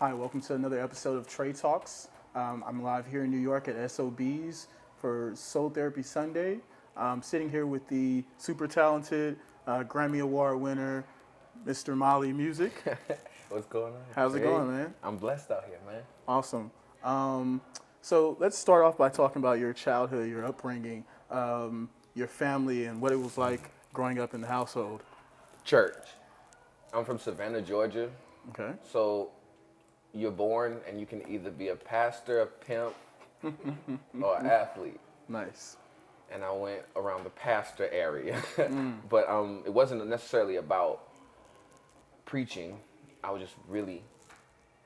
Hi, welcome to another episode of Trade Talks. I'm live here in New York at SOB's for Soul Therapy Sunday. I'm sitting here with the super talented Grammy Award winner, Mr. Molly Music. What's going on? How's it going, man? I'm blessed out here, man. Awesome. So let's start off by talking about your childhood, your upbringing, your family, and what it was like growing up in the household. Church. I'm from Savannah, Georgia. Okay. So you're born and you can either be a pastor, a pimp, or an athlete. Nice. And I went around the pastor area. But it wasn't necessarily about preaching. I was just really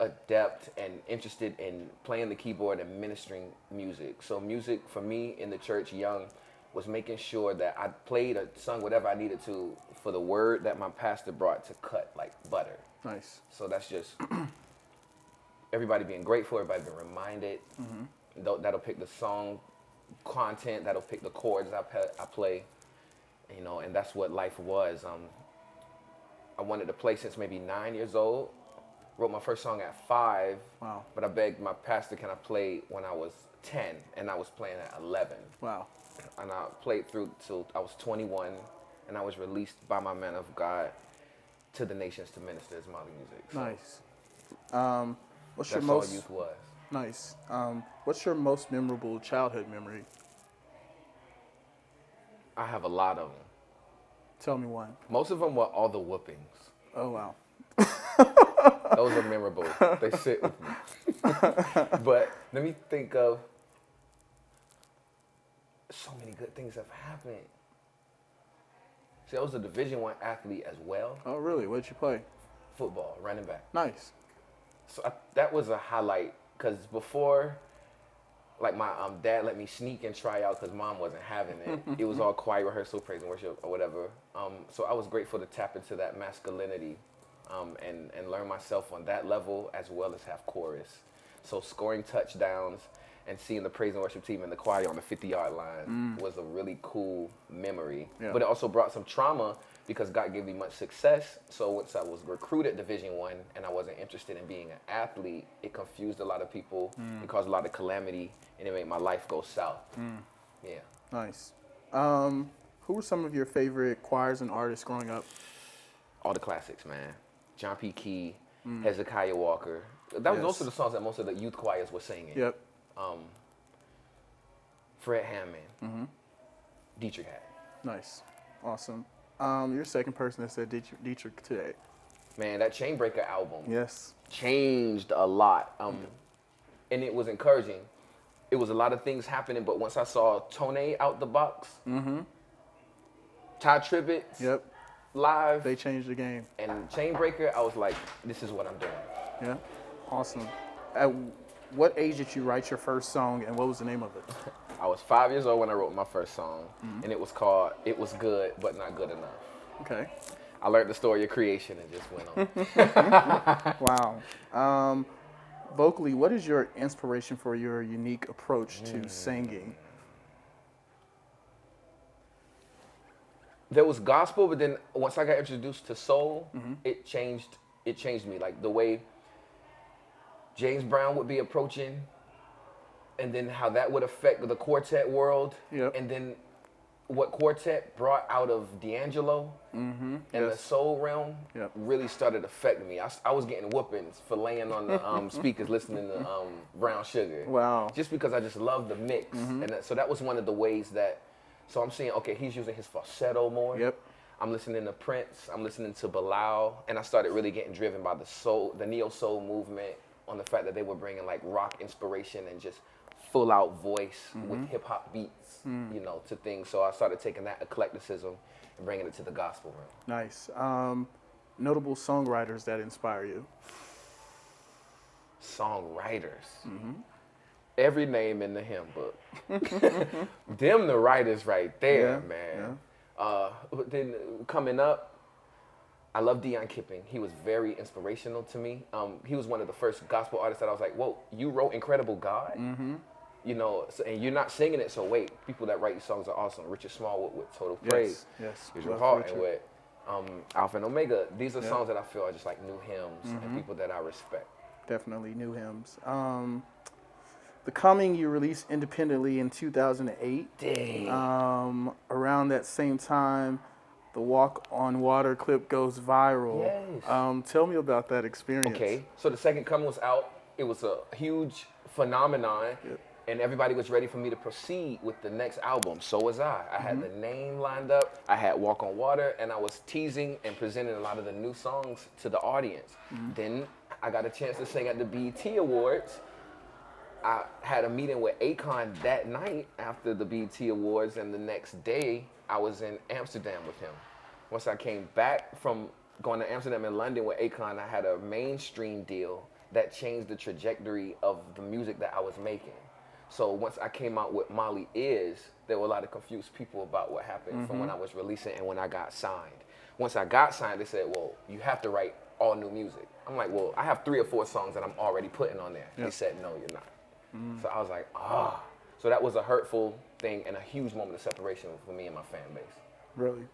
adept and interested in playing the keyboard and ministering music. So music for me in the church young was making sure that I played or sung whatever I needed to for the word that my pastor brought to cut like butter. Nice. So that's just everybody being grateful, everybody being reminded. That'll pick the song content, that'll pick the chords I play, you know, and that's what life was. I wanted to play since maybe 9 years old. Wrote my first song at 5. Wow. But I begged my pastor, can I play when I was 10? And I was playing at 11. Wow. And I played through till I was 21, and I was released by my man of God to the nations to minister as Molly Music. So Nice. What's your that's most all youth was. nice? What's your most memorable childhood memory? I have a lot of them. Tell me one. Most of them were all the whoopings. Oh wow. Those are memorable. They sit with me. But let me think of so many good things have happened. See, I was a Division I athlete as well. Oh really? What did you play? Football, running back. Nice. So that was a highlight because before, like my dad let me sneak and try out because mom wasn't having it. It was all choir rehearsal, praise and worship, or whatever. So I was grateful to tap into that masculinity and learn myself on that level as well as have chorus. So scoring touchdowns and seeing the praise and worship team in the choir on the 50-yard line was a really cool memory. Yeah. But it also brought some trauma because God gave me much success. So once I was recruited Division I and I wasn't interested in being an athlete, it confused a lot of people. It caused a lot of calamity, and it made my life go south. Yeah. Nice. Who were some of your favorite choirs and artists growing up? All the classics, man. John P. Key, Hezekiah Walker. Those are the songs that most of the youth choirs were singing. Yep. Fred Hammond, Dietrich Haddon. Nice. Awesome. You're the second person that said Dietrich today. Man, that Chainbreaker album Yes. changed a lot. And it was encouraging. It was a lot of things happening, but once I saw Tone out the box, Ty Tribbett's Yep. live, They changed the game. and Chainbreaker, I was like, this is what I'm doing. Yeah. Awesome. At what age did you write your first song, and what was the name of it? I was 5 years old when I wrote my first song, and it was called It Was Good, But Not Good Enough. Okay. I learned the story of creation and just went on. Wow. Vocally, what is your inspiration for your unique approach to singing? There was gospel, but then once I got introduced to soul, it changed me. Like the way James Brown would be approaching, and then how that would affect the quartet world, Yep. and then what quartet brought out of D'Angelo and the soul realm Yep. really started affecting me. I was getting whoopings for laying on the speakers listening to Brown Sugar. Wow. Just because I just love the mix. And so that was one of the ways that, so I'm seeing, okay, he's using his falsetto more. Yep. I'm listening to Prince, I'm listening to Bilal, and I started really getting driven by the neo-soul movement, on the fact that they were bringing like rock inspiration and just full out voice with hip hop beats, you know, to things. So I started taking that eclecticism and bringing it to the gospel realm. Nice. Notable songwriters that inspire you? Songwriters. Every name in the hymn book. Them the writers right there, Yeah, man. But then coming up, I love Dion Kipping. He was very inspirational to me. He was one of the first gospel artists that I was like, whoa, you wrote Incredible God? You know, and you're not singing it, so wait, people that write songs are awesome. Richard Smallwood with Total Praise. Yes. Richard Love Hart Richard. and with Alpha and Omega. These are Yeah. songs that I feel are just like new hymns and people that I respect. definitely new hymns. The Coming you released independently in 2008. Dang. Around that same time, the Walk on Water clip goes viral. Yes. Tell me about that experience. Okay, so the second coming was out. It was a huge phenomenon, Yep. and everybody was ready for me to proceed with the next album. So was I. I had the name lined up. I had Walk on Water, and I was teasing and presenting a lot of the new songs to the audience. Then I got a chance to sing at the BET Awards. I had a meeting with Akon that night after the BET Awards, and the next day I was in Amsterdam with him. Once I came back from going to Amsterdam and London with Akon, I had a mainstream deal that changed the trajectory of the music that I was making. So once I came out with Molly Is, there were a lot of confused people about what happened from when I was releasing and when I got signed. Once I got signed, they said, well, you have to write all new music. I'm like, well, I have 3 or 4 songs that I'm already putting on there. They said, no, you're not. So I was like, ah. So that was a hurtful thing and a huge moment of separation for me and my fan base. Really.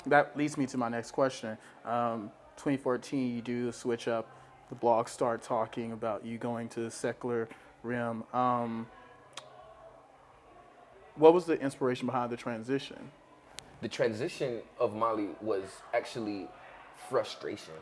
That leads me to my next question. 2014, you do the switch up. The blogs start talking about you going to the secular rim. What was the inspiration behind the transition? The transition of Molly was actually frustration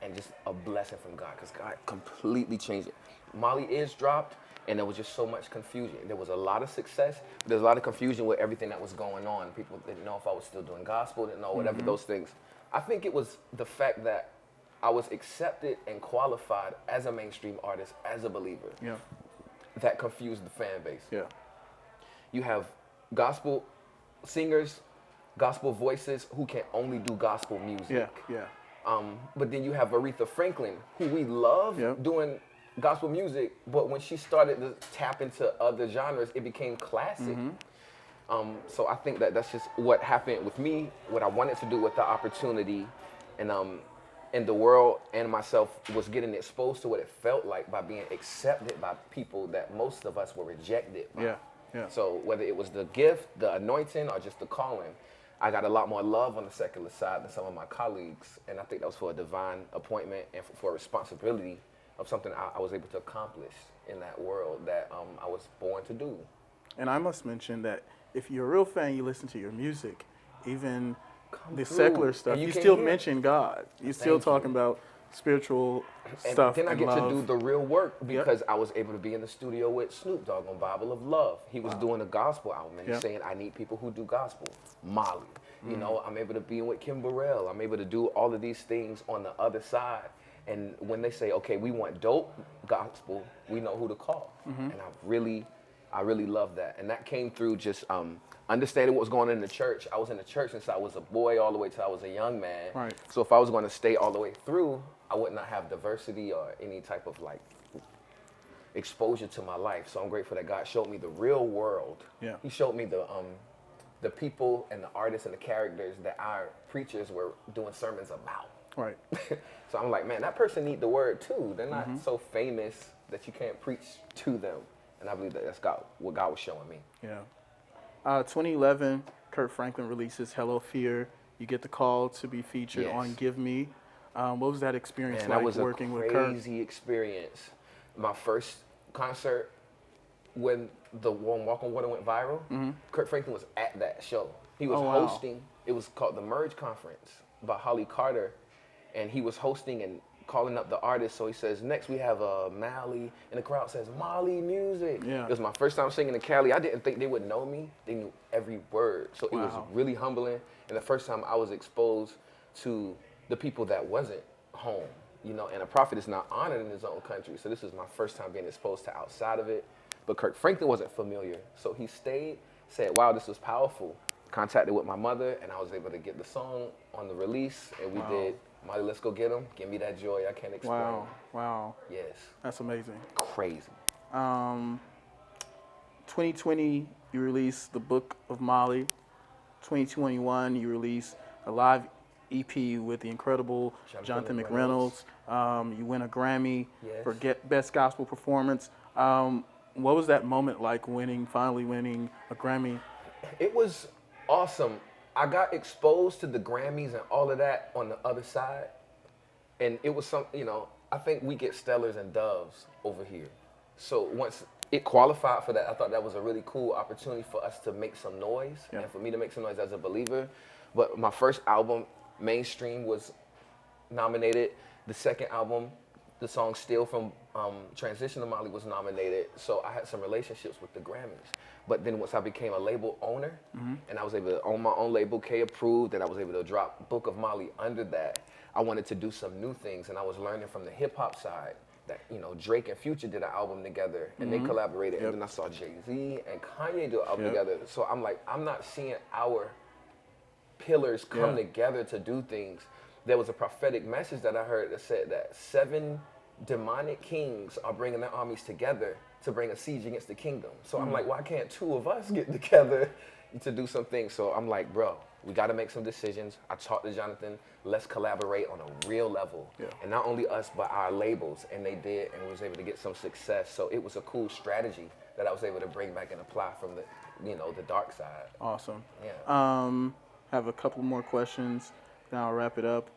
and just a blessing from God, because God completely changed it. Molly Is dropped, and there was just so much confusion. There was a lot of success, but there's a lot of confusion with everything that was going on. People didn't know if I was still doing gospel, didn't know whatever those things. I think it was the fact that I was accepted and qualified as a mainstream artist, as a believer, that confused the fan base. Yeah. You have gospel singers, gospel voices who can only do gospel music. But then you have Aretha Franklin, who we love doing gospel music, but when she started to tap into other genres, it became classic. So I think that that's just what happened with me, what I wanted to do with the opportunity, and the world and myself was getting exposed to what it felt like by being accepted by people that most of us were rejected by. So whether it was the gift, the anointing, or just the calling, I got a lot more love on the secular side than some of my colleagues, and I think that was for a divine appointment and for a responsibility of something I was able to accomplish in that world that I was born to do. And I must mention that if you're a real fan, you listen to your music, even the through, secular stuff, and you you can still hear. mention God. You're still talking about spiritual stuff. And then I get love. to do the real work because I was able to be in the studio with Snoop Dogg on Bible of Love. He was doing a gospel album, and he's saying, I need people who do gospel. Molly. You know, I'm able to be with Kim Burrell. I'm able to do all of these things on the other side. And when they say, okay, we want dope gospel, we know who to call. And I really love that. And that came through just understanding what was going on in the church. I was in the church since I was a boy all the way till I was a young man. Right. So if I was going to stay all the way through, I would not have diversity or any type of like exposure to my life. So I'm grateful that God showed me the real world. He showed me the people and the artists and the characters that our preachers were doing sermons about. Right. So I'm like, man, that person need the word too. They're not so famous that you can't preach to them. And I believe that that's what God was showing me. 2011, Kirk Franklin releases Hello Fear. You get the call to be featured on Give Me. What was that experience like that was working with Kirk? a crazy experience. My first concert when the Walk on Water went viral, Kirk Franklin was at that show. He was hosting. It was called the Merge Conference by Holly Carter. And he was hosting and calling up the artists. So he says, next we have Mally. And the crowd says, Molly Music. It was my first time singing in Cali. I didn't think they would know me. They knew every word. So it was really humbling. And the first time I was exposed to the people that wasn't home. You know, and a prophet is not honored in his own country. So this was my first time being exposed to outside of it. But Kirk Franklin wasn't familiar. So he stayed, said, wow, this was powerful. Contacted with my mother, and I was able to get the song on the release. And we did Molly, Let's Go Get 'Em. Give me that joy I can't explain. Wow. Yes. That's amazing. Crazy. 2020, you released The Book of Molly. 2021, you released a live EP with the incredible Jonathan McReynolds. You win a Grammy for Best Gospel Performance. What was that moment like finally winning a Grammy? It was awesome. I got exposed to the Grammys and all of that on the other side. And it was I think we get Stellars and Doves over here. So once it qualified for that, I thought that was a really cool opportunity for us to make some noise and for me to make some noise as a believer. But my first album, Mainstream, was nominated. The second album, the song Still from Transition to Molly, was nominated. So I had some relationships with the Grammys. But then once I became a label owner and I was able to own my own label, K approved, and I was able to drop Book of Molly under that, I wanted to do some new things. And I was learning from the hip hop side that, you know, Drake and Future did an album together and they collaborated. And then I saw Jay-Z and Kanye do an album together. So I'm like, I'm not seeing our pillars come together to do things. There was a prophetic message that I heard that said that 7 demonic kings are bringing their armies together to bring a siege against the kingdom. So I'm like, why can't 2 of us get together to do some things? So I'm like, bro, we got to make some decisions. I talked to Jonathan, let's collaborate on a real level. And not only us, but our labels. And they did, and we was able to get some success. So it was a cool strategy that I was able to bring back and apply from the, you know, the dark side. Awesome. Yeah. Have a couple more questions, then I'll wrap it up.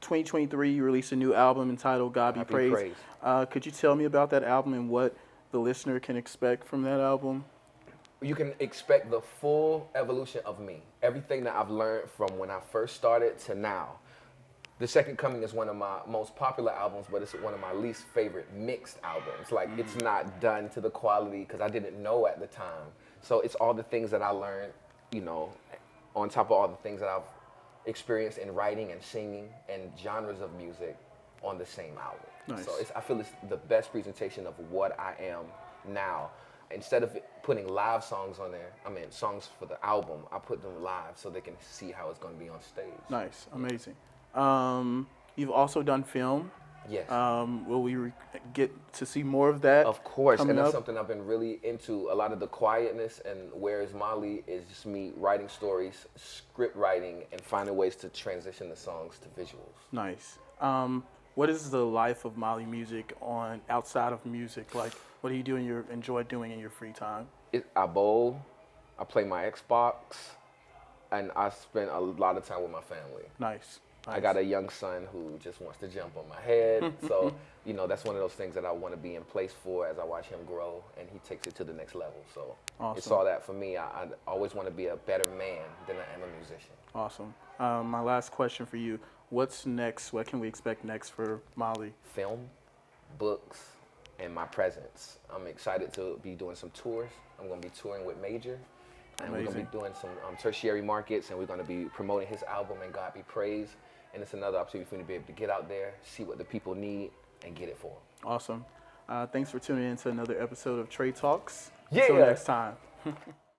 2023, you released a new album entitled God Be Praised. Could you tell me about that album and what the listener can expect from that album? You can expect the full evolution of me. Everything that I've learned from when I first started to now. The Second Coming is one of my most popular albums, but it's one of my least favorite mixed albums. Like, it's not done to the quality because I didn't know at the time. So it's all the things that I learned, you know, on top of all the things that I've experienced in writing and singing and genres of music on the same album. Nice. So I feel it's the best presentation of what I am now. Instead of putting live songs on there, I mean songs for the album, I put them live so they can see how it's going to be on stage. Nice, amazing. You've also done film. Yes. Will we get to see more of that? Of course, and that's up? something I've been really into. A lot of the quietness and Where Is Molly is just me writing stories, script writing, and finding ways to transition the songs to visuals. Nice. What is the life of Molly Music on outside of music? Like, what do you do enjoy doing in your free time? I bowl, I play my Xbox, and I spend a lot of time with my family. Nice. I got a young son who just wants to jump on my head. So, you know, that's one of those things that I want to be in place for as I watch him grow and he takes it to the next level. So It's all that for me. I always want to be a better man than I am a musician. Awesome. My last question for you. What's next? What can we expect next for Molly? Film, books, and my presence. I'm excited to be doing some tours. I'm going to be touring with Major. And we're going to be doing some tertiary markets, and we're going to be promoting his album, And God Be Praised. And it's another opportunity for me to be able to get out there, see what the people need, and get it for them. Awesome. Thanks for tuning in to another episode of Trey Talks. Yeah. Until next time.